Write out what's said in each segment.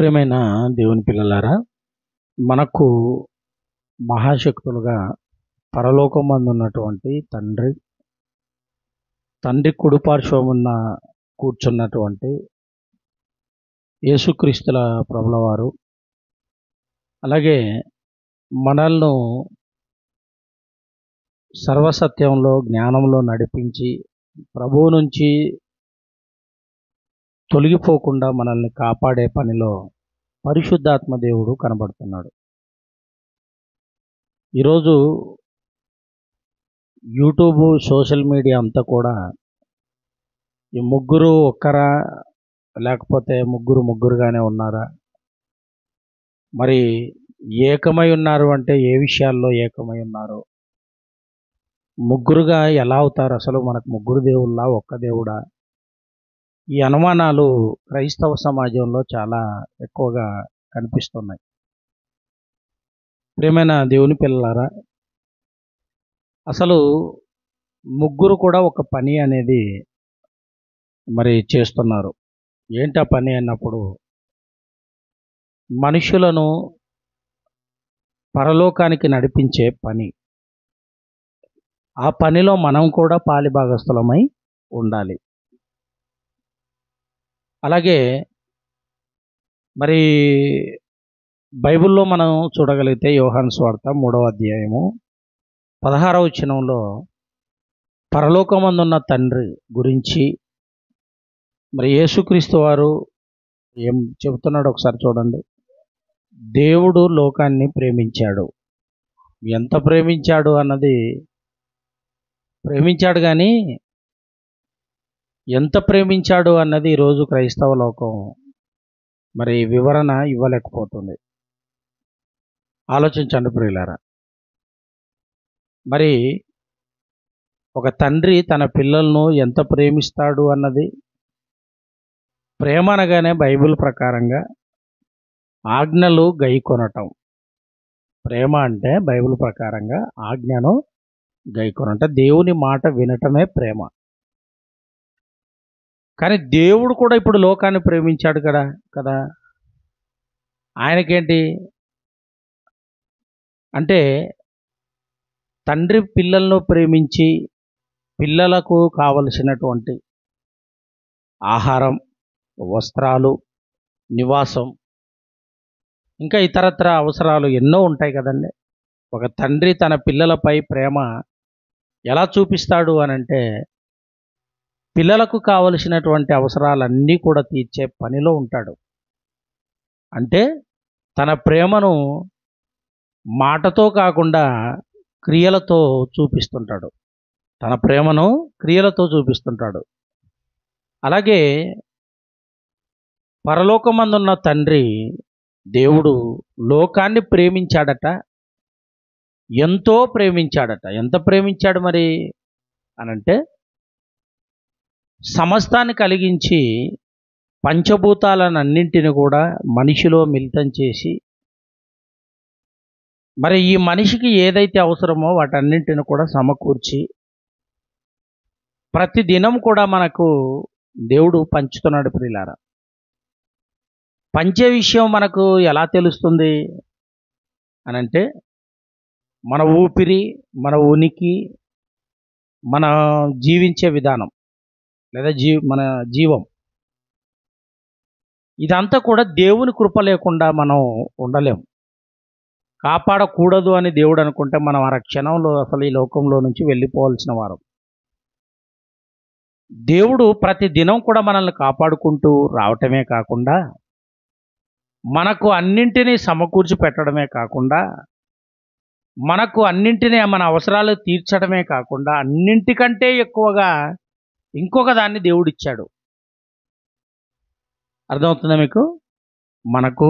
ప్రియమైన దేవుని పిల్లలారా, మనకు మహాశక్తులుగా పరలోకమందున్నటువంటి తండ్రి కుడిపార్శ్వమున కూర్చున్నటువంటి యేసుక్రీస్తుల ప్రభుల వారు, అలాగే మనల్ని సర్వసత్యంలో జ్ఞానంలో నడిపించి ప్రభువు నుంచి తొలగిపోకుండా మనల్ని కాపాడే పనిలో పరిశుద్ధాత్మ దేవుడు కనబడుతున్నాడు. ఈరోజు యూట్యూబ్, సోషల్ మీడియా అంతా కూడా ఈ ముగ్గురు ఒక్కరా, లేకపోతే ముగ్గురుగానే ఉన్నారా, మరి ఏకమై ఉన్నారు అంటే ఏ విషయాల్లో ఏకమై ఉన్నారు, ముగ్గురుగా ఎలా అవుతారు, అసలు మనకు ముగ్గురు దేవుళ్ళ ఒక్క దేవుడా, ఈ అనుమానాలు క్రైస్తవ సమాజంలో చాలా ఎక్కువగా కనిపిస్తున్నాయి. ప్రియమైన దేవుని పిల్లలారా, అసలు ముగ్గురు కూడా ఒక పని అనేది మరి చేస్తున్నారు. ఏంటి ఆ పని అన్నప్పుడు, మనుషులను పరలోకానికి నడిపించే పని. ఆ పనిలో మనం కూడా పాలిభాగస్థులమై ఉండాలి. అలాగే మరి బైబిల్లో మనం చూడగలిగితే యోహాను సువార్త 3వ అధ్యాయము 16వ వచనంలో పరలోకమందున్న తండ్రి గురించి మరి యేసుక్రీస్తు వారు ఏం చెబుతున్నాడు ఒకసారి చూడండి. దేవుడు లోకాన్ని ప్రేమించాడు. ఎంత ప్రేమించాడు అన్నది ప్రేమించాడు, కానీ ఎంత ప్రేమించాడు అన్నది ఈరోజు క్రైస్తవ లోకం మరి వివరణ ఇవ్వలేకపోతుంది. ఆలోచించండి ప్రియులారా. మరి ఒక తండ్రి తన పిల్లలను ఎంత ప్రేమిస్తాడు అన్నది, ప్రేమ అనగానే బైబిల్ ప్రకారంగా ఆజ్ఞలు గైకొనటం. ప్రేమ అంటే బైబిల్ ప్రకారంగా ఆజ్ఞను గైకొనటం, దేవుని మాట వినటమే ప్రేమ. కానీ దేవుడు కూడా ఇప్పుడు లోకాన్ని ప్రేమించాడు కదా. ఆయనకేంటి అంటే, తండ్రి పిల్లలను ప్రేమించి పిల్లలకు కావలసినటువంటి ఆహారం, వస్త్రాలు, నివాసం, ఇంకా ఇతరత్ర అవసరాలు ఎన్నో ఉంటాయి కదండి. ఒక తండ్రి తన పిల్లలపై ప్రేమ ఎలా చూపిస్తాడు అనంటే, పిల్లలకు కావలసినటువంటి అవసరాలన్నీ కూడా తీర్చే పనిలో ఉంటాడు. అంటే తన ప్రేమను మాటతో కాకుండా క్రియలతో చూపిస్తుంటాడు. తన ప్రేమను క్రియలతో చూపిస్తుంటాడు. అలాగే పరలోకమందున్న తండ్రి దేవుడు లోకాన్ని ప్రేమించాడట, ఎంతో ప్రేమించాడట. ఎంత ప్రేమించాడు మరి అనంటే, సమస్తాన్ని కలిగించి పంచభూతాలన్నింటిని కూడా మనిషిలో మిళితం చేసి, మరి ఈ మనిషికి ఏదైతే అవసరమో వాటన్నింటిని కూడా సమకూర్చి ప్రతి దినం కూడా మనకు దేవుడు పంచుతున్నాడు. ప్రియులారా, పంచే విషయం మనకు ఎలా తెలుస్తుంది అనంటే, మన ఊపిరి, మన ఉనికి, మన జీవించే విధానం లేదా మన జీవం, ఇదంతా కూడా దేవుని కృప లేకుండా మనం ఉండలేం. కాపాడకూడదు అని దేవుడు అనుకుంటే మనం ఆ క్షణంలో అసలు ఈ లోకంలో నుంచి వెళ్ళిపోవాల్సిన వారు. దేవుడు ప్రతి దినం కూడా మనల్ని కాపాడుకుంటూ రావటమే కాకుండా, మనకు అన్నింటినీ సమకూర్చి పెట్టడమే కాకుండా, మనకు అన్నింటినీ మన అవసరాలు తీర్చడమే కాకుండా, అన్నింటికంటే ఎక్కువగా ఇంకొక దాన్ని దేవుడిచ్చాడు. అర్థమవుతుందా మీకు? మనకు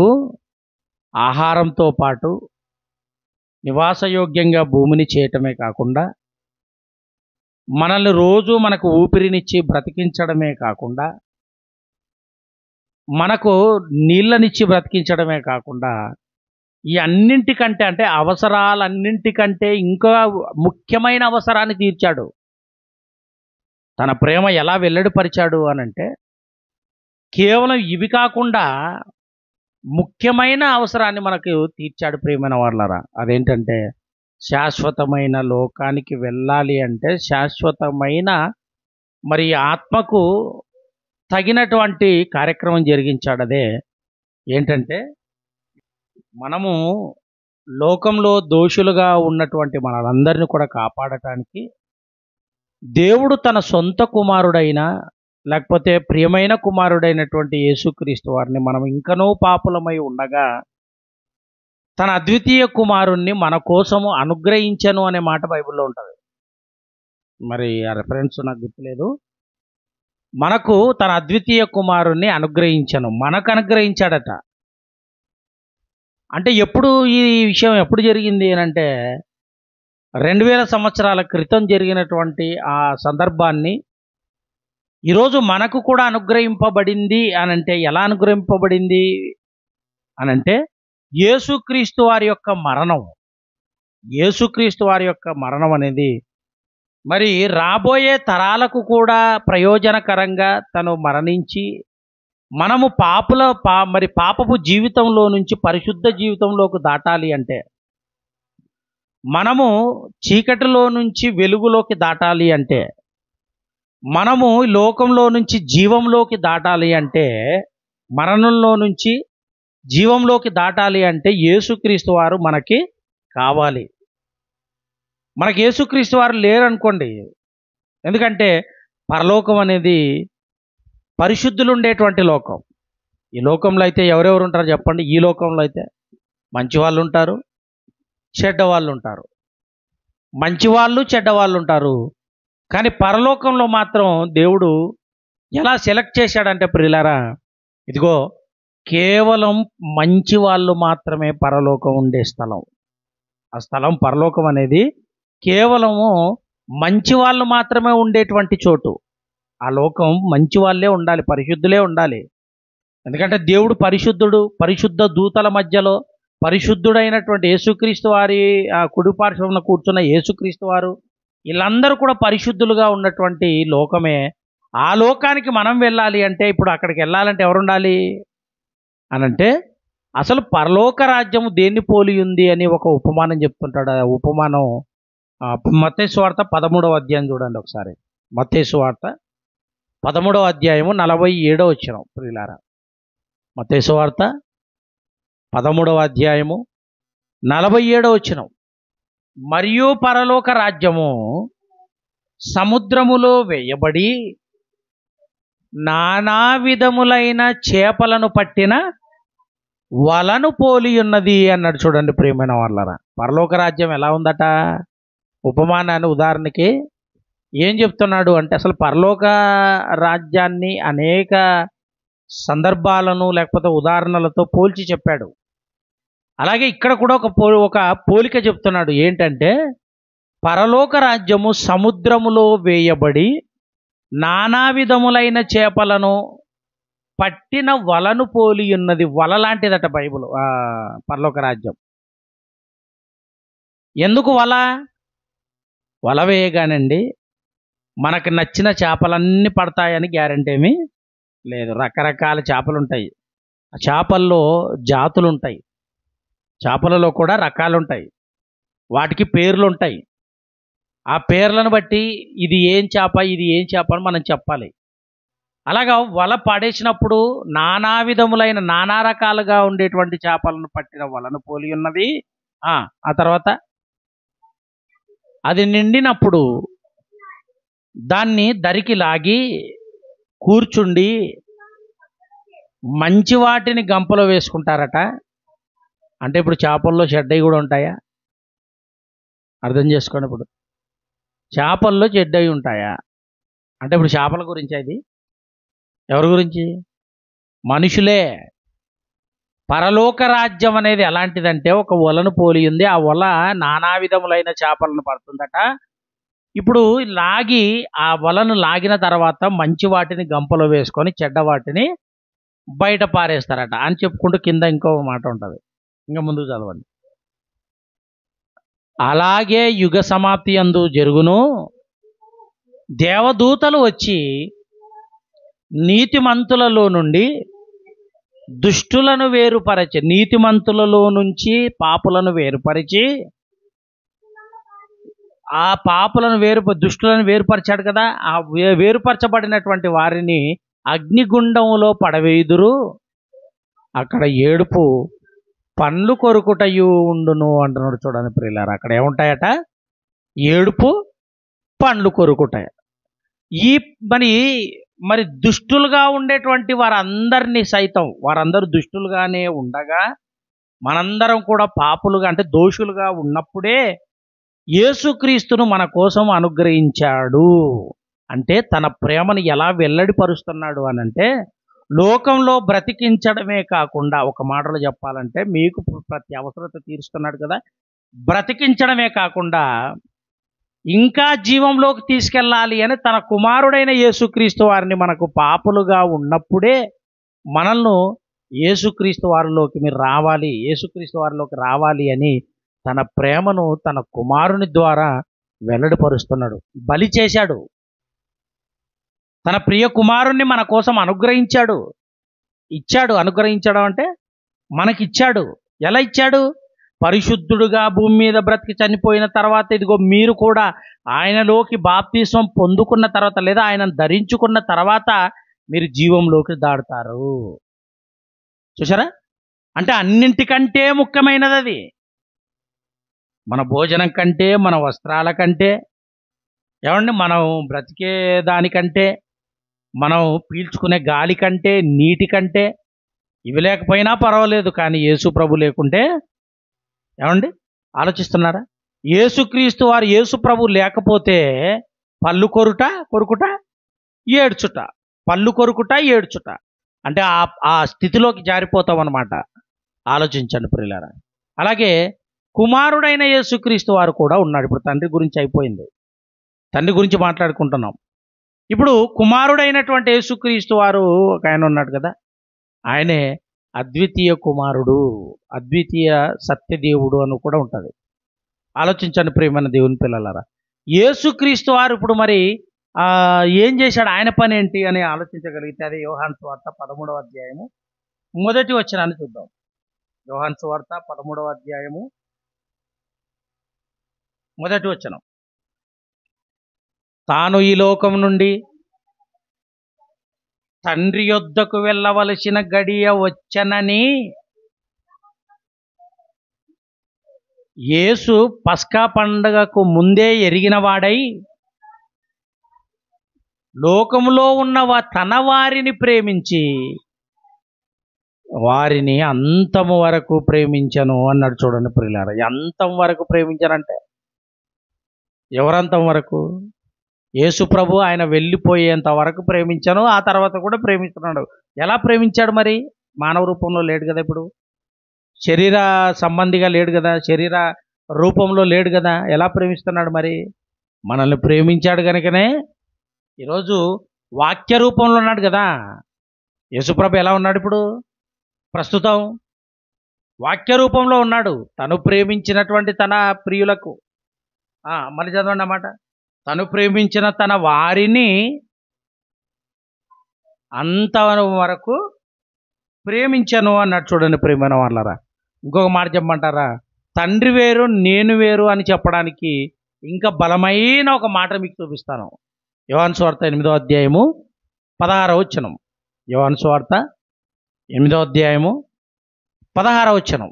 ఆహారంతో పాటు నివాసయోగ్యంగా భూమిని చేయటమే కాకుండా, మనల్ని రోజు మనకు ఊపిరినిచ్చి బ్రతికించడమే కాకుండా, మనకు నీళ్ళనిచ్చి బ్రతికించడమే కాకుండా, ఈ అన్నింటికంటే అంటే అవసరాలన్నింటికంటే ఇంకా ముఖ్యమైన అవసరాన్ని తీర్చాడు. తన ప్రేమ ఎలా వెల్లడిపరిచాడు అనంటే, కేవలం ఇవి కాకుండా ముఖ్యమైన అవసరాన్ని మనకు తీర్చాడు ప్రియమైన వాళ్ళరా. అదేంటంటే శాశ్వతమైన లోకానికి వెళ్ళాలి అంటే శాశ్వతమైన మరి ఆత్మకు తగినటువంటి కార్యక్రమం జరిగించాడు. అదే ఏంటంటే మనము లోకంలో దోషులుగా ఉన్నటువంటి మనలందరినీ కూడా కాపాడటానికి దేవుడు తన సొంత కుమారుడైన లేకపోతే ప్రియమైన కుమారుడైనటువంటి యేసుక్రీస్తు వారిని మనం ఇంకనూ పాపులమై ఉండగా తన అద్వితీయ కుమారుణ్ణి మన కోసము అనుగ్రహించను అనే మాట బైబిల్లో ఉంటుంది. మరి ఆ రెఫరెన్స్ నాకు గుర్తులేదు. మనకు తన అద్వితీయ కుమారుణ్ణి అనుగ్రహించను, మనకు అనుగ్రహించాడట. అంటే ఎప్పుడు ఈ విషయం ఎప్పుడు జరిగింది అని అంటే 2000 సంవత్సరాల క్రితం జరిగినటువంటి ఆ సందర్భాన్ని ఈరోజు మనకు కూడా అనుగ్రహింపబడింది అని అంటే ఎలా అనుగ్రహింపబడింది అని అంటే యేసుక్రీస్తు వారి యొక్క మరణం. యేసుక్రీస్తు వారి యొక్క మరణం అనేది మరి రాబోయే తరాలకు కూడా ప్రయోజనకరంగా తను మరణించి మనము మరి పాపపు జీవితంలో నుంచి పరిశుద్ధ జీవితంలోకి దాటాలి అంటే, మనము చీకటిలో నుంచి వెలుగులోకి దాటాలి అంటే, మనము లోకంలో నుంచి జీవంలోకి దాటాలి అంటే, మరణంలో నుంచి జీవంలోకి దాటాలి అంటే యేసుక్రీస్తు వారు మనకి కావాలి. మనకి యేసుక్రీస్తు వారు లేరనుకోండి, ఎందుకంటే పరలోకం అనేది పరిశుద్ధులు ఉండేటువంటి లోకం. ఈ లోకంలో అయితే ఎవరెవరు ఉంటారు చెప్పండి? ఈ లోకంలో అయితే మంచి వాళ్ళు ఉంటారు, చెడ్డవాళ్ళు ఉంటారు. మంచివాళ్ళు చెడ్డవాళ్ళు ఉంటారు. కానీ పరలోకంలో మాత్రం దేవుడు ఎలా సెలెక్ట్ చేశాడంటే ప్రియులారా, ఇదిగో కేవలం మంచి వాళ్ళు మాత్రమే పరలోకం ఉండే స్థలం. ఆ స్థలం పరలోకం అనేది కేవలము మంచి వాళ్ళు మాత్రమే ఉండేటువంటి చోటు. ఆ లోకం మంచి వాళ్ళే ఉండాలి, పరిశుద్ధులే ఉండాలి. ఎందుకంటే దేవుడు పరిశుద్ధుడు. పరిశుద్ధ దూతల మధ్యలో పరిశుద్ధుడైనటువంటి యేసుక్రీస్తు వారి ఆ కుడి పార్శ్వమున కూర్చున్న యేసుక్రీస్తు వారు, వీళ్ళందరూ కూడా పరిశుద్ధులుగా ఉన్నటువంటి లోకమే. ఆ లోకానికి మనం వెళ్ళాలి అంటే ఇప్పుడు అక్కడికి వెళ్ళాలంటే ఎవరు ఉండాలి అనంటే అసలు పరలోక రాజ్యము దేన్ని పోలి ఉంది అని ఒక ఉపమానం చెప్తుంటాడు. ఆ ఉపమానం మత్తయి సువార్త 13వ అధ్యాయం చూడండి ఒకసారి. మత్తయి సువార్త 13వ అధ్యాయము 47వ వచనం ప్రియులారా. మత్తయి సువార్త 13వ అధ్యాయము 47వ వచనం. మరియు పరలోక రాజ్యము సముద్రములో వేయబడి నానా విధములైన చేపలను పట్టిన వలను పోలి ఉన్నది అన్నాడు. చూడండి ప్రియమైన వాళ్ళరా, పరలోక రాజ్యం ఎలా ఉందట? ఉపమానాన్ని ఉదాహరణకి ఏం చెప్తున్నాడు అంటే అసలు పరలోక రాజ్యాన్ని అనేక సందర్భాలను లేకపోతే ఉదాహరణలతో పోల్చి చెప్పాడు. అలాగే ఇక్కడ కూడా ఒక పోలిక చెప్తున్నాడు. ఏంటంటే పరలోక రాజ్యము సముద్రములో వేయబడి నానా విధములైన చేపలను పట్టిన వలను పోలి ఉన్నది. వల లాంటిదట బైబిల్ పరలోక రాజ్యం. ఎందుకు వల వేయగానండి మనకు నచ్చిన చేపలన్నీ పడతాయని గ్యారెంటీ ఏమీ లేదు. రకరకాల చేపలు ఉంటాయి. ఆ చేపల్లో జాతులు ఉంటాయి. చేపలలో కూడా రకాలు ఉంటాయి. వాటికి పేర్లు ఉంటాయి. ఆ పేర్లను బట్టి ఇది ఏం చేప ఇది ఏం చేప అని మనం చెప్పాలి. అలాగా వల పడేసినప్పుడు నానా విధములైన నానా రకాలుగా ఉండేటువంటి చేపలను పట్టిన వలను పోలి ఉన్నది. ఆ తర్వాత అది నిండినప్పుడు దాన్ని దరికి లాగి కూర్చుండి మంచి వాటిని గంపలో వేసుకుంటారట. అంటే ఇప్పుడు చేపల్లో చెడ్డవి కూడా ఉంటాయా? అర్థం చేసుకోండి. ఇప్పుడు చేపల్లో చెడ్డవి ఉంటాయా అంటే ఇప్పుడు చేపల గురించి, అది ఎవరి గురించి? మనుషులే. పరలోక రాజ్యం అనేది ఎలాంటిదంటే ఒక వలను పోలి ఉంది. ఆ వల నానా విధములైన చేపలను పడుతుందట. ఇప్పుడు లాగి ఆ వలను లాగిన తర్వాత మంచి వాటిని గంపలో వేసుకొని చెడ్డ వాటిని బయట పారేస్తారట అని చెప్పుకుంటూ కింద ఇంకో మాట ఉంటుంది. ఇంకా ముందుకు చదవండి. అలాగే యుగ సమాప్తి యందు జరుగును, దేవదూతలు వచ్చి నీతిమంతులలో నుండి దుష్టులను వేరుపరచి, నీతిమంతులలో నుంచి పాపులను వేరుపరిచి, ఆ పాపులను దుష్టులను వేరుపరిచాడు కదా, ఆ వేరుపరచబడినటువంటి వారిని అగ్నిగుండంలో పడవేయుదురు, అక్కడ ఏడుపు పండ్లు కొరుకుటయు ఉండును అంటున్నాడు. చూడండి ప్రియులారా, అక్కడ ఏముంటాయట? ఏడుపు, పండ్లు కొరుకుటాయి. ఈ మరి దుష్టులుగా ఉండేటువంటి వారందరినీ సైతం, వారందరూ దుష్టులుగానే ఉండగా మనందరం కూడా పాపులుగా అంటే దోషులుగా ఉన్నప్పుడే యేసుక్రీస్తును మన కోసం అనుగ్రహించాడు. అంటే తన ప్రేమను ఎలా వెల్లడిపరుస్తున్నాడు అనంటే, లోకంలో బ్రతికించడమే కాకుండా, ఒక మాటలో చెప్పాలంటే మీకు ప్రతి అవసరత తీరుస్తున్నాడు కదా, బ్రతికించడమే కాకుండా ఇంకా జీవంలోకి తీసుకెళ్ళాలి అని తన కుమారుడైన యేసుక్రీస్తు వారిని మనకు పాపులుగా ఉన్నప్పుడే మనల్ని యేసుక్రీస్తు వారిలోకి మీరు రావాలి, యేసుక్రీస్తు వారిలోకి రావాలి అని తన ప్రేమను తన కుమారుని ద్వారా వెల్లడిపరుస్తున్నాడు. బలి చేశాడు, తన ప్రియ కుమారుణ్ణి మన కోసం అనుగ్రహించాడు, ఇచ్చాడు. అనుగ్రహించడం అంటే మనకిచ్చాడు. ఎలా ఇచ్చాడు? పరిశుద్ధుడుగా భూమి మీద బ్రతికి చనిపోయిన తర్వాత, ఇదిగో మీరు కూడా ఆయనలోకి బాప్తిస్మం పొందుకున్న తర్వాత, లేదా ఆయనను ధరించుకున్న తర్వాత మీరు జీవంలోకి దాడుతారు. చూసారా? అంటే అన్నింటికంటే ముఖ్యమైనది అది. మన భోజనం కంటే, మన వస్త్రాల కంటే, ఏమండి, మనం బ్రతికే దానికంటే, మనం పీల్చుకునే గాలి కంటే, నీటి కంటే, ఇవి లేకపోయినా పర్వాలేదు, కానీ యేసు ప్రభు లేకుంటే, ఏమండి ఆలోచిస్తున్నారా? యేసుక్రీస్తు వారు, యేసు ప్రభు లేకపోతే పళ్ళు కొరుకుట ఏడ్చుట, పళ్ళు కొరుకుట ఏడ్చుట, అంటే ఆ స్థితిలోకి జారిపోతాం అన్నమాట. ఆలోచించండి ప్రియులారా. అలాగే కుమారుడైన యేసుక్రీస్తు వారు కూడా ఉన్నాడు. ఇప్పుడు తండ్రి గురించి అయిపోయింది, తండ్రి గురించి మాట్లాడుకుంటున్నాం. ఇప్పుడు కుమారుడైనటువంటి యేసుక్రీస్తు వారు ఒక ఆయన ఉన్నాడు కదా, ఆయనే అద్వితీయ కుమారుడు, అద్వితీయ సత్యదేవుడు అని కూడా ఉంటుంది. ఆలోచించండి ప్రియమైన దేవుని పిల్లలారా. యేసుక్రీస్తు వారు ఇప్పుడు మరి ఏం చేశాడు, ఆయన పని ఏంటి అని ఆలోచించగలిగితే అదే యోహాను సువార్త 13వ అధ్యాయము మొదటి వచనాన్ని చూద్దాం. యోహాను సువార్త 13వ అధ్యాయము మొదటి వచనం. తాను ఈ లోకం నుండి తండ్రి యొద్దకు వెళ్ళవలసిన గడియ వచ్చనని యేసు పస్కా పండగకు ముందే ఎరిగిన వాడై, లోకములో ఉన్న తన వారిని ప్రేమించి వారిని అంతము వరకు ప్రేమించను అన్నాడు. చూడండి ప్రియులారా, అంతం వరకు ప్రేమించారంటే ఎవరంతం వరకు? యేసు ప్రభు ఆయన వెళ్ళిపోయేంత వరకు ప్రేమించాను, ఆ తర్వాత కూడా ప్రేమిస్తున్నాడు. ఎలా ప్రేమించాడు మరి? మానవ రూపంలో లేడు కదా, ఇప్పుడు శరీర సంబంధిగా లేడు కదా, శరీర రూపంలో లేడు కదా, ఎలా ప్రేమిస్తున్నాడు మరి? మనల్ని ప్రేమించాడు కనుకనే ఈరోజు వాక్య రూపంలో ఉన్నాడు కదా. యేసుప్రభు ఎలా ఉన్నాడు ఇప్పుడు? ప్రస్తుతం వాక్య రూపంలో ఉన్నాడు. తను ప్రేమించినటువంటి తన ప్రియులకు, మళ్ళీ చదవండి అన్నమాట, తను ప్రేమించిన తన వారిని అంతవరకు ప్రేమించను అన్నాడు. చూడండి ప్రేమైన వాళ్ళరా. ఇంకొక మాట చెప్పమంటారా? తండ్రి వేరు నేను వేరు అని చెప్పడానికి ఇంకా బలమైన ఒక మాట మీకు చూపిస్తాను. యోహాను సువార్త 8వ అధ్యాయము 16వ వచనం. యోహాను సువార్త 8వ అధ్యాయము 16వ వచనం.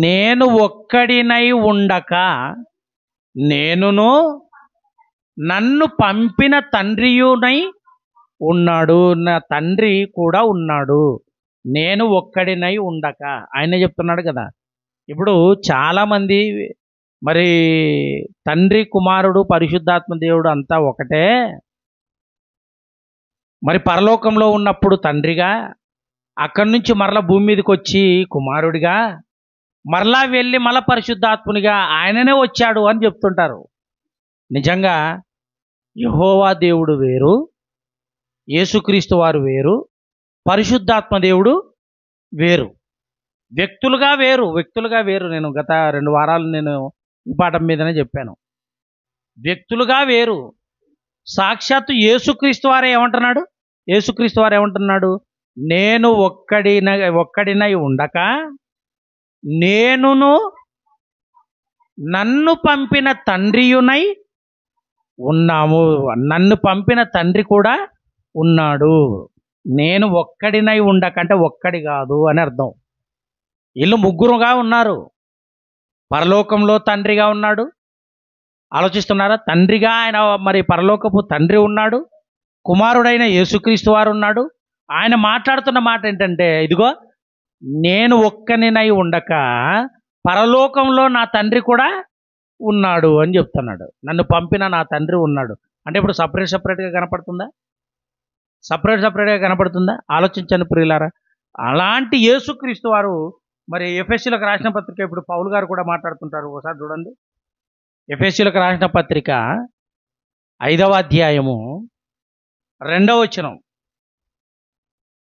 నేను ఒక్కడినై ఉండక నేనును నన్ను పంపిన తండ్రియునై ఉన్నాడు, నా తండ్రి కూడా ఉన్నాడు, నేను ఒక్కడినై ఉండక. ఆయన చెప్తున్నాడు కదా. ఇప్పుడు చాలామంది మరి తండ్రి, కుమారుడు, పరిశుద్ధాత్మ దేవుడు అంతా ఒకటే. మరి పరలోకంలో ఉన్నప్పుడు తండ్రిగా, అక్కడి నుంచి మరలా భూమి మీదకి వచ్చి కుమారుడిగా, మరలా వెళ్ళి మళ్ళా పరిశుద్ధాత్మునిగా ఆయననే వచ్చాడు అని చెప్తుంటారు. నిజంగా యెహోవా దేవుడు వేరు, యేసుక్రీస్తు వారు వేరు, పరిశుద్ధాత్మ దేవుడు వేరు. వ్యక్తులుగా వేరు. నేను గత 2 వారాలు నేను ఈ పాఠం మీదనే చెప్పాను. వ్యక్తులుగా వేరు. సాక్షాత్తు యేసుక్రీస్తు వారే ఏమంటున్నాడు? నేను ఒక్కడినై ఉండక నేనును నన్ను పంపిన తండ్రియునై ఉన్నాము. నన్ను పంపిన తండ్రి కూడా ఉన్నాడు. నేను ఒక్కడినై ఉండక అంటే ఒక్కడి కాదు అని అర్థం. వీళ్ళు ముగ్గురుగా ఉన్నారు. పరలోకంలో తండ్రిగా ఉన్నాడు. ఆలోచిస్తున్నారా? తండ్రిగా ఆయన మరి పరలోకపు తండ్రి ఉన్నాడు. కుమారుడైన యేసుక్రీస్తు వారు ఉన్నాడు. ఆయన మాట్లాడుతున్న మాట ఏంటంటే, ఇదిగో నేను ఒక్కనినై ఉండక పరలోకంలో నా తండ్రి కూడా ఉన్నాడు అని చెప్తున్నాడు. నన్ను పంపిన నా తండ్రి ఉన్నాడు అంటే ఇప్పుడు సపరేట్గా కనపడుతుందా? సపరేట్గా కనపడుతుందా? ఆలోచించండి ప్రియులారా. అలాంటి యేసుక్రీస్తు వారు మరి ఎఫెసీయులకు రాసిన పత్రిక, ఇప్పుడు పౌలు గారు కూడా మాట్లాడుతుంటారు. ఒకసారి చూడండి. ఎఫెసీయులకు రాసిన పత్రిక 5వ అధ్యాయము 2వ వచనం.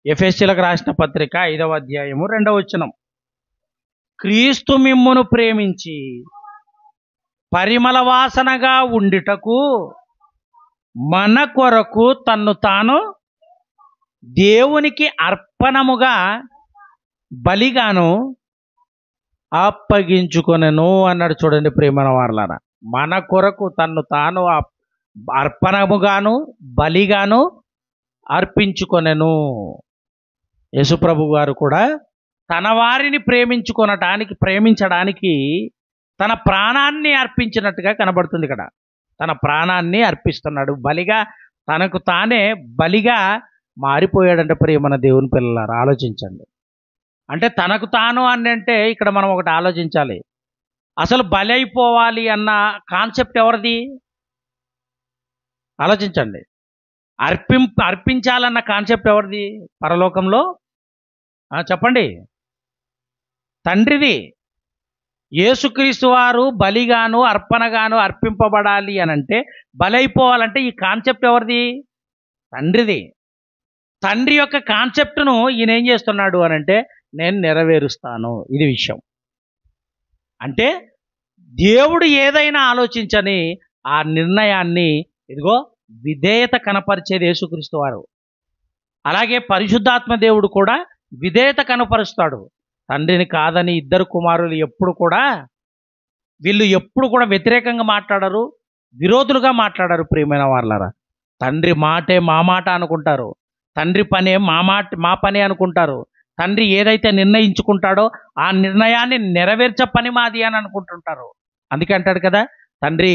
ఎఫెసీయులకు రాసిన పత్రిక 5వ అధ్యాయము 2వ వచనం. క్రీస్తు మిమ్మును ప్రేమించి పరిమళ వాసనగా ఉండుటకు మన కొరకు తన్ను తాను దేవునికి అర్పణముగా బలిగాను అప్పగించుకొనెను అన్నాడు. చూడండి ప్రేమన వారలారా, మన కొరకు తన్ను తాను అర్పణముగాను బలిగాను అర్పించుకొనెను. యేసుప్రభు గారు కూడా తన వారిని ప్రేమించడానికి తన ప్రాణాన్ని అర్పించినట్టుగా కనబడుతుంది ఇక్కడ. తన ప్రాణాన్ని అర్పిస్తున్నాడు. బలిగా, తనకు తానే బలిగా మారిపోయాడంటే ప్రియమైన దేవుని పిల్లలారా, ఆలోచించండి. అంటే తనకు తాను అని అంటే ఇక్కడ మనం ఒకటి ఆలోచించాలి. అసలు బలి అయిపోవాలి అన్న కాన్సెప్ట్ ఎవరిది? ఆలోచించండి. అర్పించాలన్న కాన్సెప్ట్ ఎవరిది పరలోకంలో? చెప్పండి. తండ్రిది. యేసుక్రీస్తు వారు బలిగాను అర్పణగాను అర్పింపబడాలి అని అంటే, బలైపోవాలంటే ఈ కాన్సెప్ట్ ఎవరిది? తండ్రిది. తండ్రి యొక్క కాన్సెప్ట్ను ఈయన ఏం చేస్తున్నాడు అని అంటే, నేను నెరవేరుస్తాను. ఇది విషయం. అంటే దేవుడు ఏదైనా ఆలోచించని ఆ నిర్ణయాన్ని ఇదిగో విధేయత కనపరిచేది యేసుక్రీస్తు వారు. అలాగే పరిశుద్ధాత్మ దేవుడు కూడా విధేయత కనపరుస్తాడు. తండ్రిని కాదని ఇద్దరు కుమారులు వీళ్ళు ఎప్పుడు కూడా వ్యతిరేకంగా మాట్లాడరు, విరోధులుగా మాట్లాడరు. ప్రియమైన వాళ్ళరా, తండ్రి మాటే మా మాట అనుకుంటారు. తండ్రి పనే మా పనే అనుకుంటారు. తండ్రి ఏదైతే నిర్ణయించుకుంటాడో ఆ నిర్ణయాన్ని నెరవేర్చ పని మాది అని అనుకుంటుంటారు. అందుకే అంటాడు కదా, తండ్రి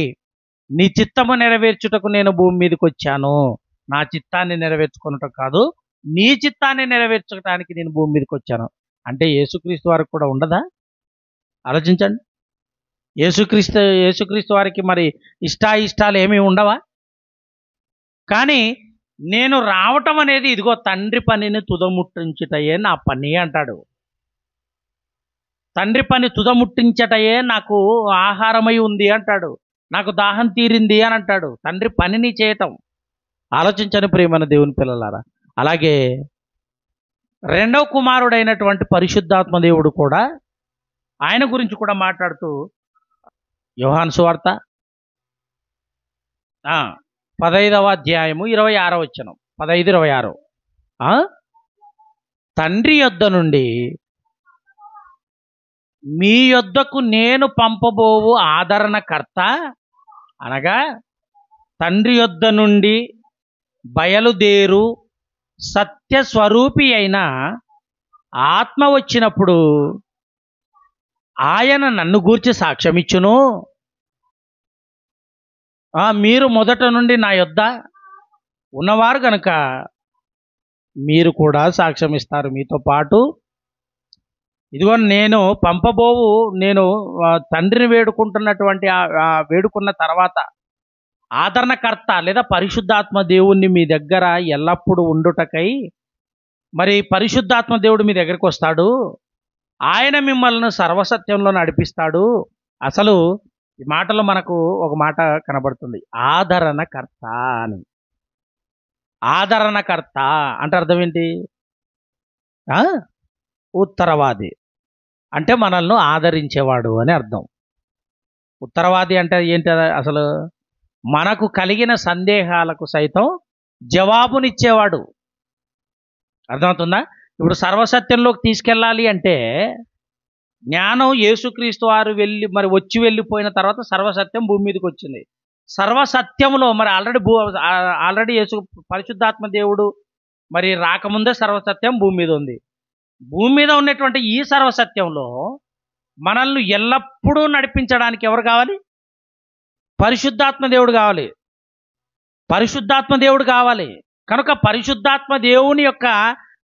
నీ చిత్తము నెరవేర్చుటకు నేను భూమి మీదకి వచ్చాను, నా చిత్తాన్ని నెరవేర్చుకున్నట్టు కాదు, నీ చిత్తాన్ని నెరవేర్చడానికి నేను భూమి మీదకి వచ్చాను. అంటే యేసుక్రీస్తు వారికి కూడా ఉండదా? ఆలోచించండి. యేసుక్రీస్తు వారికి మరి ఇష్టాలు ఏమీ ఉండవా? కానీ నేను రావటం అనేది ఇదిగో తండ్రి పనిని తుదముట్టించుటయే నా పని అంటాడు. తండ్రి పని తుదముట్టించటయే నాకు ఆహారమై ఉంది అంటాడు. నాకు దాహం తీరింది అని అంటాడు. తండ్రి పనిని చేయటం. ఆలోచించని ప్రియమైన దేవుని పిల్లలారా. అలాగే రెండవ కుమారుడైనటువంటి పరిశుద్ధాత్మ దేవుడు కూడా ఆయన గురించి కూడా మాట్లాడుతూ యోహాను సువార్త 15వ అధ్యాయము 26వ వచనం. 15:26. తండ్రి యొద్ద నుండి మీ యొద్దకు నేను పంపబోవు ఆదరణకర్త, అనగా తండ్రి యొద్ద నుండి బయలుదేరు సత్యస్వరూపి అయిన ఆత్మ వచ్చినప్పుడు ఆయన నన్ను గూర్చి సాక్ష్యమిచ్చును. మీరు మొదట నుండి నా యొద్ద ఉన్నవారు కనుక మీరు కూడా సాక్ష్యం ఇస్తారు. మీతో పాటు ఇదిగో నేను నేను తండ్రిని వేడుకుంటున్నటువంటి వేడుకున్న తర్వాత ఆదరణకర్త లేదా పరిశుద్ధాత్మ దేవుణ్ణి మీ దగ్గర ఎల్లప్పుడూ ఉండుటకై మరి పరిశుద్ధాత్మ దేవుడు మీ దగ్గరికి వస్తాడు. ఆయన మిమ్మల్ని సర్వసత్యంలో నడిపిస్తాడు. అసలు ఈ మాటలో మనకు ఒక మాట కనబడుతుంది, ఆదరణకర్త అని. ఆదరణకర్త అంటే అర్థం ఏంటి? ఉత్తరవాది అంటే మనల్ని ఆదరించేవాడు అని అర్థం. ఉత్తరవాది అంటే ఏంటి? అసలు మనకు కలిగిన సందేహాలకు సైతం జవాబునిచ్చేవాడు. అర్థమవుతుందా? ఇప్పుడు సర్వసత్యంలోకి తీసుకెళ్ళాలి అంటే జ్ఞానం యేసుక్రీస్తు వారు వచ్చి వెళ్ళిపోయిన తర్వాత సర్వసత్యం భూమి మీదకి వచ్చింది. సర్వసత్యంలో మరి ఆల్రెడీ యేసు పరిశుద్ధాత్మ దేవుడు మరి రాకముందే సర్వసత్యం భూమి మీద ఉంది. భూమి మీద ఉన్నటువంటి ఈ సర్వసత్యంలో మనల్ని ఎల్లప్పుడూ నడిపించడానికి ఎవరు కావాలి? పరిశుద్ధాత్మ దేవుడు కావాలి. పరిశుద్ధాత్మ దేవుడు కావాలి. కనుక పరిశుద్ధాత్మ దేవుని యొక్క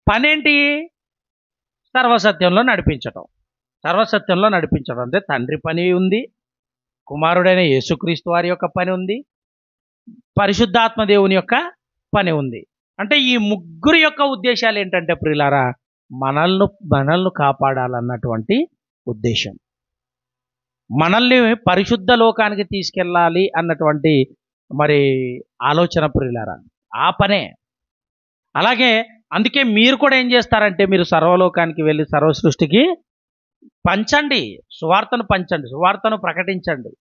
పనేంటి? సర్వసత్యంలో నడిపించటం. సర్వసత్యంలో నడిపించడం అంటే తండ్రి పని ఉంది, కుమారుడైన యేసుక్రీస్తు వారి యొక్క పని ఉంది, పరిశుద్ధాత్మ దేవుని యొక్క పని ఉంది. అంటే ఈ ముగ్గురు యొక్క ఉద్దేశాలు ఏంటంటే ప్రియులారా, మనల్ని కాపాడాలన్నటువంటి ఉద్దేశం, మనల్ని పరిశుద్ధ లోకానికి తీసుకెళ్ళాలి అన్నటువంటి మరి ఆలోచన ప్రియులారా, ఆ పనే. అలాగే అందుకే మీరు కూడా ఏం చేస్తారంటే మీరు సర్వలోకానికి వెళ్ళి సర్వ సృష్టికి పంచండి, సువార్తను పంచండి, సువార్తను ప్రకటించండి.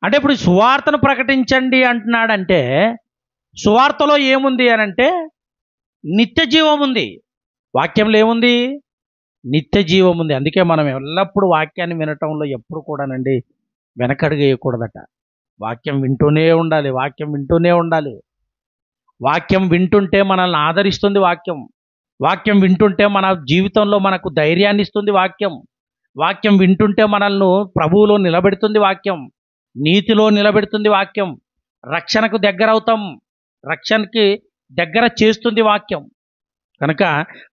అంటే ఇప్పుడు సువార్తను ప్రకటించండి అంటున్నాడంటే సువార్తలో ఏముంది అని అంటే నిత్య జీవం ఉంది. వాక్యంలో ఏముంది? నిత్య జీవం ఉంది. అందుకే మనం ఎల్లప్పుడూ వాక్యాన్ని వినటంలో ఎప్పుడు కూడానండి వెనకడుగేయకూడదట. వాక్యం వింటూనే ఉండాలి, వాక్యం వింటూనే ఉండాలి. వాక్యం వింటుంటే మనల్ని ఆదరిస్తుంది వాక్యం. వాక్యం వింటుంటే మన జీవితంలో మనకు ధైర్యాన్ని ఇస్తుంది వాక్యం. వాక్యం వింటుంటే మనల్ని ప్రభువులో నిలబెడుతుంది వాక్యం, నీతిలో నిలబెడుతుంది వాక్యం, రక్షణకు దగ్గర అవుతాం, రక్షణకి దగ్గర చేస్తుంది వాక్యం. కనుక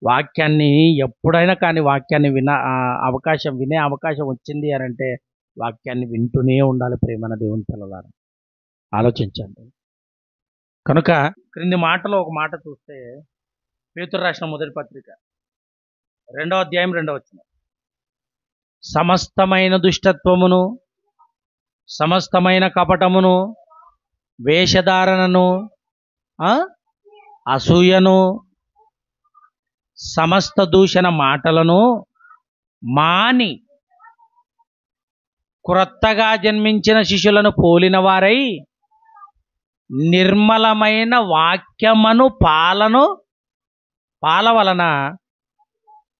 వాక్యాన్ని ఎప్పుడైనా కానీ వాక్యాన్ని వినే అవకాశం వచ్చింది అని అంటే వాక్యాన్ని వింటూనే ఉండాలి. ప్రేమన దేవుని పిల్లలారా, ఆలోచించండి. కనుక క్రింది మాటలో ఒక మాట చూస్తే పేతురు రాసిన మొదటి పత్రిక 2వ అధ్యాయం 2వ వచనం, సమస్తమైన దుష్టత్వమును, సమస్తమైన కపటమును, వేషధారణను, అసూయను, సమస్త దూషణ మాటలను మాని క్రొత్తగా జన్మించిన శిశులను పోలిన వారై నిర్మలమైన వాక్యమును పాల వలన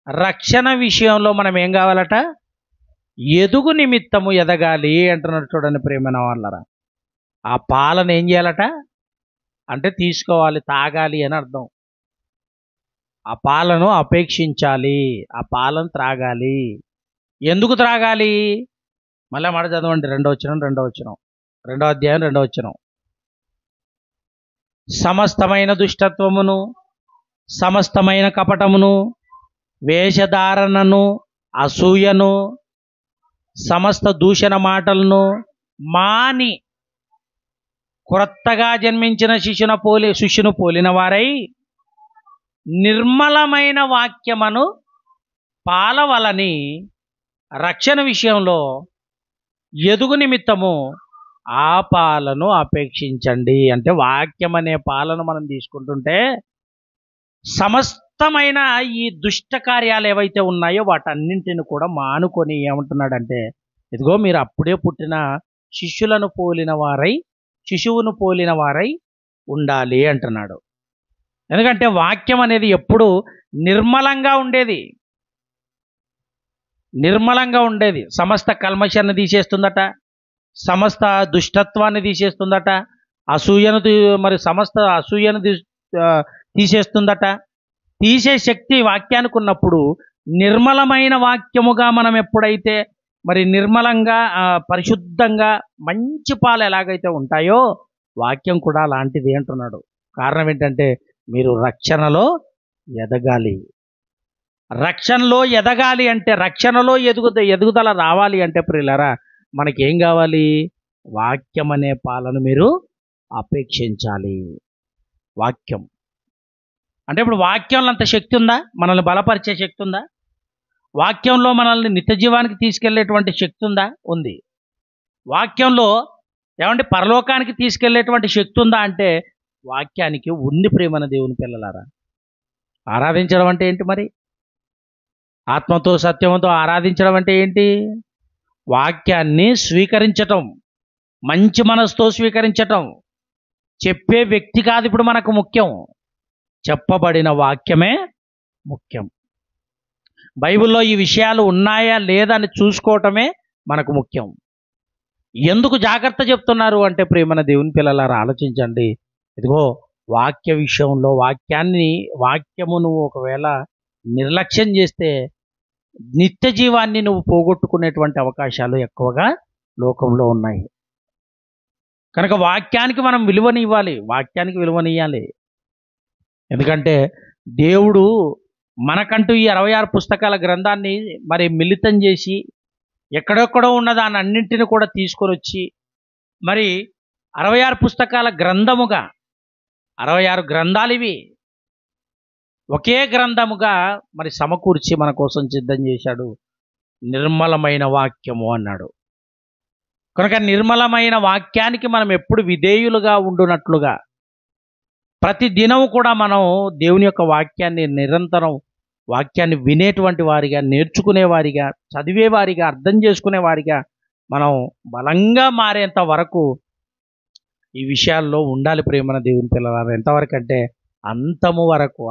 రక్షణ విషయంలో మనం ఏం కావాలట? ఎదుగు నిమిత్తము ఎదగాలి అంటున్నాడు. చూడండి ప్రేమైన వాళ్ళరా, ఆ పాలను ఏం చేయాలట అంటే తీసుకోవాలి, తాగాలి అని అర్థం. ఆ పాలను అపేక్షించాలి, ఆ పాలను త్రాగాలి. ఎందుకు త్రాగాలి? మళ్ళీ మాట చదవండి, 2వ వచనం 2వ అధ్యాయం 2వ వచనం, సమస్తమైన దుష్టత్వమును, సమస్తమైన కపటమును, వేషధారణను, అసూయను, సమస్త దూషణ మాటలను మాని క్రొత్తగా జన్మించిన శిశును పోలిన వారై నిర్మలమైన వాక్యమును పాలవలని రక్షణ విషయంలో ఎదుగు నిమిత్తము ఆ పాలను అపేక్షించండి. అంటే వాక్యం అనే పాలను మనం తీసుకుంటుంటే సమస్తమైన ఈ దుష్ట కార్యాలు ఏవైతే ఉన్నాయో వాటన్నింటిని కూడా మానుకొని ఏమంటున్నాడంటే, ఇదిగో మీరు అప్పుడే పుట్టిన శిశువును పోలిన వారై ఉండాలి అంటున్నాడు. ఎందుకంటే వాక్యం అనేది ఎప్పుడు నిర్మలంగా ఉండేది. సమస్త కల్మషాన్ని తీసేస్తుందట, సమస్త దుష్టత్వాన్ని తీసేస్తుందట, సమస్త అసూయను తీసేస్తుందట. తీసే శక్తి వాక్యానికి ఉన్నప్పుడు నిర్మలమైన వాక్యముగా మనం ఎప్పుడైతే మరి నిర్మలంగా పరిశుద్ధంగా మంచి పాలు ఎలాగైతే ఉంటాయో వాక్యం కూడా అలాంటిది అంటున్నాడు. కారణం ఏంటంటే మీరు రక్షణలో ఎదగాలి. రక్షణలో ఎదగాలి అంటే, రక్షణలో ఎదుగుదల రావాలి అంటే ప్రియులారా మనకేం కావాలి? వాక్యం అనే పాలను మీరు అపేక్షించాలి. వాక్యం అంటే ఇప్పుడు వాక్యంలో అంత శక్తి ఉందా? మనల్ని బలపరిచే శక్తి ఉందా? వాక్యంలో మనల్ని నిత్య జీవానికి తీసుకెళ్లేటువంటి శక్తి ఉందా? ఉంది. వాక్యంలో ఏమంటే పరలోకానికి తీసుకెళ్లేటువంటి శక్తి ఉందా అంటే వాక్యానికి ఉంది. ప్రేమన దేవుని పిల్లలారా, ఆరాధించడం అంటే ఏంటి మరి? ఆత్మతో సత్యంతో ఆరాధించడం అంటే ఏంటి? వాక్యాన్ని స్వీకరించటం, మంచి మనసుతో స్వీకరించటం. చెప్పే వ్యక్తి కాదు ఇప్పుడు మనకు ముఖ్యం, చెప్పబడిన వాక్యమే ముఖ్యం. బైబిల్లో ఈ విషయాలు ఉన్నాయా లేదా అని చూసుకోవటమే మనకు ముఖ్యం. ఎందుకు జాగ్రత్త చెప్తున్నారు అంటే, ప్రియమైన దేవుని పిల్లలారా ఆలోచించండి. ఇదిగో వాక్య విషయంలో వాక్యము నువ్వు ఒకవేళ నిర్లక్ష్యం చేస్తే నిత్య జీవాన్ని నువ్వు పోగొట్టుకునేటువంటి అవకాశాలు ఎక్కువగా లోకంలో ఉన్నాయి. కనుక వాక్యానికి మనం విలువనివ్వాలి, వాక్యానికి విలువనియ్యాలి. ఎందుకంటే దేవుడు మనకంటూ ఈ 66 పుస్తకాల గ్రంథాన్ని మరి మిళితం చేసి ఎక్కడెక్కడో ఉన్న దాన్ని అన్నింటిని కూడా తీసుకొని వచ్చి మరి 66 పుస్తకాల గ్రంథముగా 66 గ్రంథాలు ఇవి ఒకే గ్రంథముగా మరి సమకూర్చి మన కోసం సిద్ధం చేశాడు. నిర్మలమైన వాక్యము అన్నాడు. కనుక నిర్మలమైన వాక్యానికి మనం ఎప్పుడు విధేయులుగా ఉండునట్లుగా ప్రతి దినం కూడా మనం దేవుని యొక్క వాక్యాన్ని నిరంతరం వాక్యాన్ని వినేటువంటి వారిగా, నేర్చుకునేవారిగా, చదివేవారిగా, అర్థం చేసుకునేవారిగా మనం బలంగా మారేంత వరకు ఈ విషయాల్లో ఉండాలి. ప్రేమన దేవుని పిల్లలారా, ఎంతవరకు అంటే అంతము వరకు.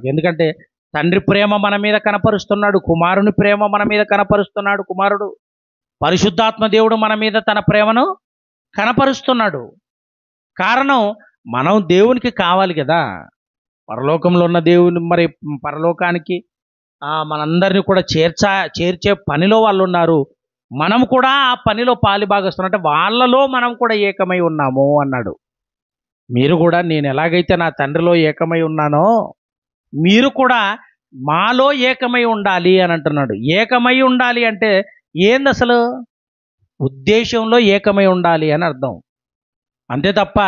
ఎందుకంటే తండ్రి ప్రేమ మన మీద కనపరుస్తున్నాడు, కుమారుని ప్రేమ మన మీద కనపరుస్తున్నాడు కుమారుడు, పరిశుద్ధాత్మ దేవుడు మన మీద తన ప్రేమను కనపరుస్తున్నాడు. కారణం మనం దేవునికి కావాలి కదా. పరలోకంలో ఉన్న దేవుని మరి పరలోకానికి మనందరినీ కూడా చేర్చే పనిలో వాళ్ళు ఉన్నారు. మనం కూడా ఆ పనిలో పాలిభాగస్తున్నాం. అంటే వాళ్ళలో మనం కూడా ఏకమై ఉన్నాము అన్నాడు. మీరు కూడా నేను ఎలాగైతే నా తండ్రిలో ఏకమై ఉన్నానో మీరు కూడా మాలో ఏకమై ఉండాలి అని అంటున్నాడు. ఏకమై ఉండాలి అంటే ఏంది అసలు? ఉద్దేశంలో ఏకమై ఉండాలి అని అర్థం. అంతే తప్ప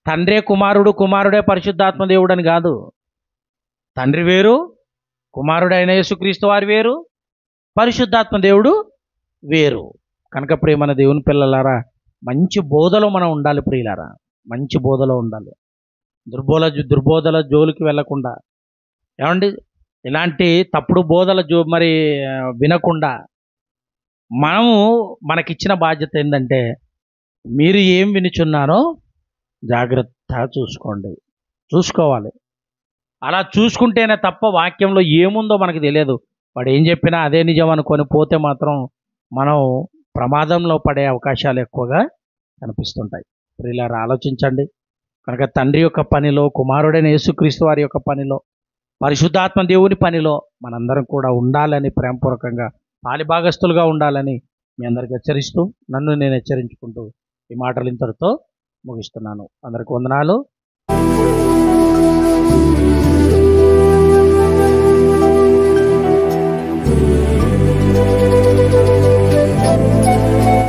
తండ్రే కుమారుడు, కుమారుడే పరిశుద్ధాత్మ దేవుడు అని కాదు. తండ్రి వేరు, కుమారుడైన యేసుక్రీస్తు వారు వేరు, పరిశుద్ధాత్మ దేవుడు వేరు. కనుక ప్రియమైన దేవుని పిల్లలారా, మంచి బోధలో మనం ఉండాలి ప్రియులారా, మంచి బోధలో ఉండాలి. దుర్బోధల జోలికి వెళ్లకుండా, ఏమండి ఇలాంటి తప్పుడు బోధల మరి వినకుండా మనకిచ్చిన బాధ్యత ఏంటంటే మీరు ఏం వినుచున్నారో జాగ్రత్తగా చూసుకోవాలి. అలా చూసుకుంటేనే తప్ప వాక్యంలో ఏముందో మనకు తెలియదు. వాడు ఏం చెప్పినా అదే నిజం అనుకొని పోతే మాత్రం మనం ప్రమాదంలో పడే అవకాశాలు ఎక్కువగా కనిపిస్తుంటాయి. ప్రియులారా ఆలోచించండి. కనుక తండ్రి యొక్క పనిలో, కుమారుడైన యేసుక్రీస్తు వారి యొక్క పనిలో, పరిశుద్ధాత్మ దేవుని పనిలో మనందరం కూడా ఉండాలని, ప్రేమపూర్వకంగా పాలిభాగస్తులుగా ఉండాలని మీ అందరికి హెచ్చరిస్తూ, నన్ను నేను హెచ్చరించుకుంటూ ఈ మాటలు ఇంతటితో ముగిస్తున్నాను. అందరికి వందనాలు.